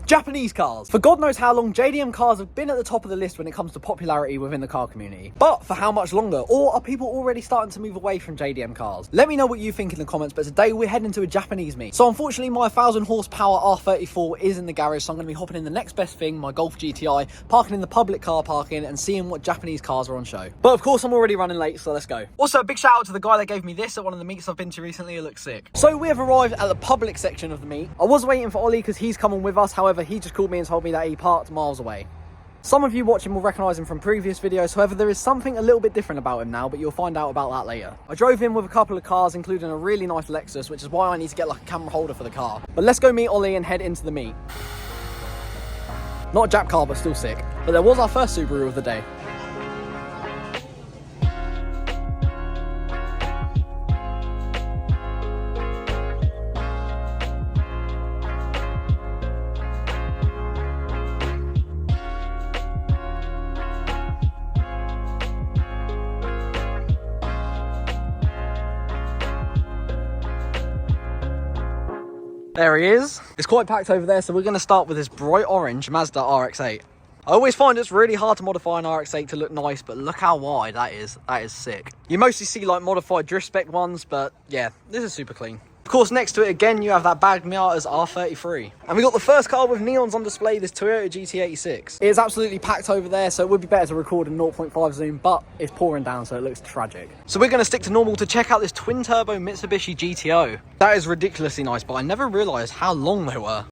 Japanese cars. For God knows how long, JDM cars have been at the top of the list when it comes to popularity within the car community. But for how much longer? Or are people already starting to move away from JDM cars? Let me know what you think in the comments, but today we're heading to a Japanese meet. So unfortunately, my 1000 horsepower R34 is in the garage, so I'm going to be hopping in the next best thing, my Golf GTI, parking in the public car parking and seeing what Japanese cars are on show. But of course, I'm already running late, so let's go. Also, a big shout out to the guy that gave me this at one of the meets I've been to recently. It looks sick. So we have arrived at the public section of the meet. I was waiting for Ollie because he's coming with us. However, he just called me and told me that he parked miles away. Some of you watching will recognise him from previous videos, however there is something a little bit different about him now, but you'll find out about that later. I drove in with a couple of cars, including a really nice Lexus, which is why I need to get like a camera holder for the car. But let's go meet Ollie and head into the meet. Not a Jap car, but still sick. But there was our first Subaru of the day. There he is. It's quite packed over there, so we're going to start with this bright orange Mazda RX-8. I always find it's really hard to modify an RX-8 to look nice, but look how wide that is. That is sick. You mostly see like modified drift spec ones, but yeah, this is super clean. Of course, next to it again, you have that bagged Miata's R33. And we got the first car with neons on display, this Toyota GT86. It is absolutely packed over there, so it would be better to record in 0.5 zoom, but it's pouring down, so it looks tragic. So we're going to stick to normal to check out this twin-turbo Mitsubishi GTO. That is ridiculously nice, but I never realised how long they were.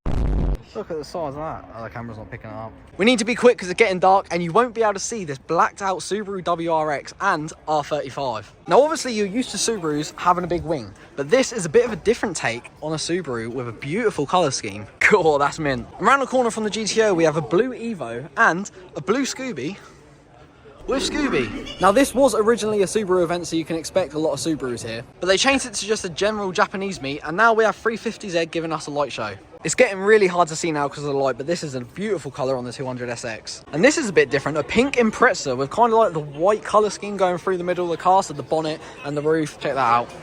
Look at the size of that. Oh, the camera's not picking it up. We need to be quick because it's getting dark and you won't be able to see this blacked out Subaru WRX and R35. Now, obviously you're used to Subarus having a big wing, but this is a bit of a different take on a Subaru with a beautiful colour scheme. Cool, that's mint. Around the corner from the GTO, we have a blue Evo and a blue Scooby with Scooby. Now, this was originally a Subaru event, so you can expect a lot of Subarus here, but they changed it to just a general Japanese meet, and now we have 350Z giving us a light show. It's getting really hard to see now because of the light, but this is a beautiful colour on the 200SX. And this is a bit different, a pink Impreza with kind of like the white colour scheme going through the middle of the car, so the bonnet and the roof. Check that out.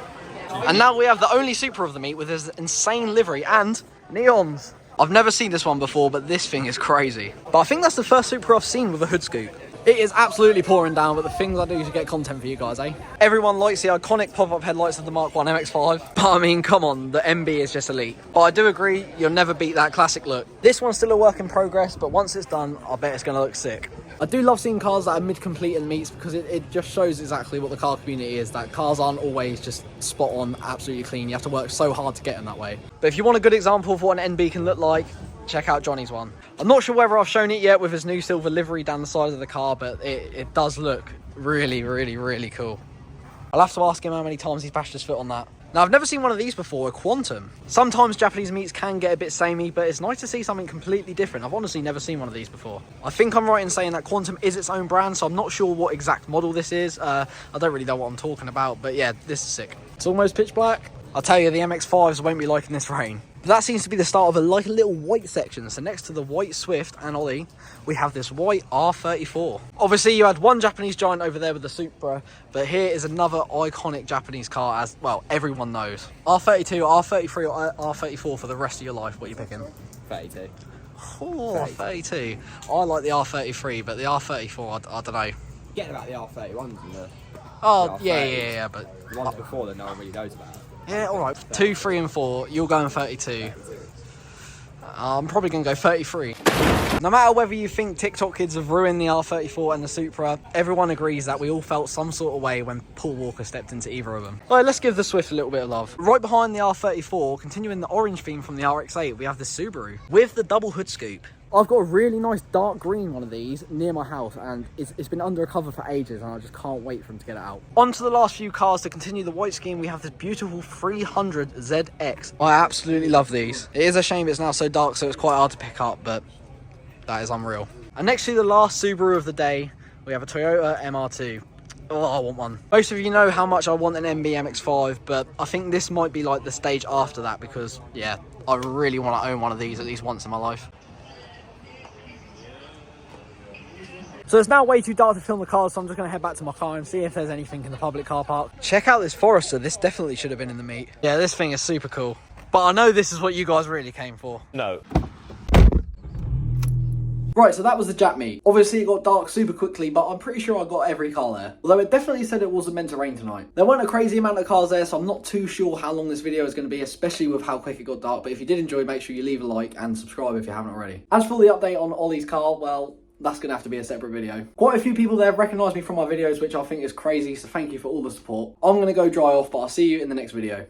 And now we have the only Supra of the meet with this insane livery and neons. I've never seen this one before, but this thing is crazy. But I think that's the first Supra I've seen with a hood scoop. It is absolutely pouring down, but the things I do to get content for you guys, eh? Everyone likes the iconic pop-up headlights of the Mark 1 MX-5, but I mean, come on, the MB is just elite. But I do agree, you'll never beat that classic look. This one's still a work in progress, but once it's done, I bet it's going to look sick. I do love seeing cars that are mid-complete in meets because it just shows exactly what the car community is, that cars aren't always just spot on, absolutely clean. You have to work so hard to get them that way. But if you want a good example of what an NB can look like, check out Johnny's one. I'm not sure whether I've shown it yet with his new silver livery down the side of the car, but it does look really, really, really cool. I'll have to ask him how many times he's bashed his foot on that. Now, I've never seen one of these before, a Quantum. Sometimes Japanese meets can get a bit samey, but it's nice to see something completely different. I've honestly never seen one of these before. I think I'm right in saying that Quantum is its own brand, so I'm not sure what exact model this is. I don't really know what I'm talking about, but yeah, this is sick. It's almost pitch black. I'll tell you, the MX-5s won't be liking this rain. But that seems to be the start of a little white section. So next to the white Swift and Ollie, we have this white R34. Obviously, you had one Japanese giant over there with the Supra, but here is another iconic Japanese car, as well, everyone knows. R32, R33, or R34 for the rest of your life. What are you picking? 32. Oh, 32. I like the R33, but the R34, I don't know. Getting about the R31s and the... Oh, the yeah, but... the ones before that no one really knows about. Yeah, all right. 2, 3, and 4. You're going 32. I'm probably going to go 33. No matter whether you think TikTok kids have ruined the R34 and the Supra, everyone agrees that we all felt some sort of way when Paul Walker stepped into either of them. All right, let's give the Swift a little bit of love. Right behind the R34, continuing the orange theme from the RX-8, we have the Subaru with the double hood scoop. I've got a really nice dark green one of these near my house, and it's been under a cover for ages, and I just can't wait for them to get it out. On to the last few cars. To continue the white scheme, we have this beautiful 300ZX. I absolutely love these. It is a shame it's now so dark, so it's quite hard to pick up, but that is unreal. And next to the last Subaru of the day, we have a Toyota MR2. Oh, I want one. Most of you know how much I want an MB MX-5, but I think this might be like the stage after that because, yeah, I really want to own one of these at least once in my life. So it's now way too dark to film the cars, so I'm just going to head back to my car and see if there's anything in the public car park. Check out this Forester. This definitely should have been in the meet. Yeah, this thing is super cool. But I know this is what you guys really came for. No. Right, so that was the Jap meet. Obviously it got dark super quickly, but I'm pretty sure I got every car there. Although it definitely said it wasn't meant to rain tonight. There weren't a crazy amount of cars there, so I'm not too sure how long this video is going to be, especially with how quick it got dark. But if you did enjoy, make sure you leave a like and subscribe if you haven't already. As for the update on Ollie's car, well, that's going to have to be a separate video. Quite a few people there recognise me from my videos, which I think is crazy, so thank you for all the support. I'm going to go dry off, but I'll see you in the next video.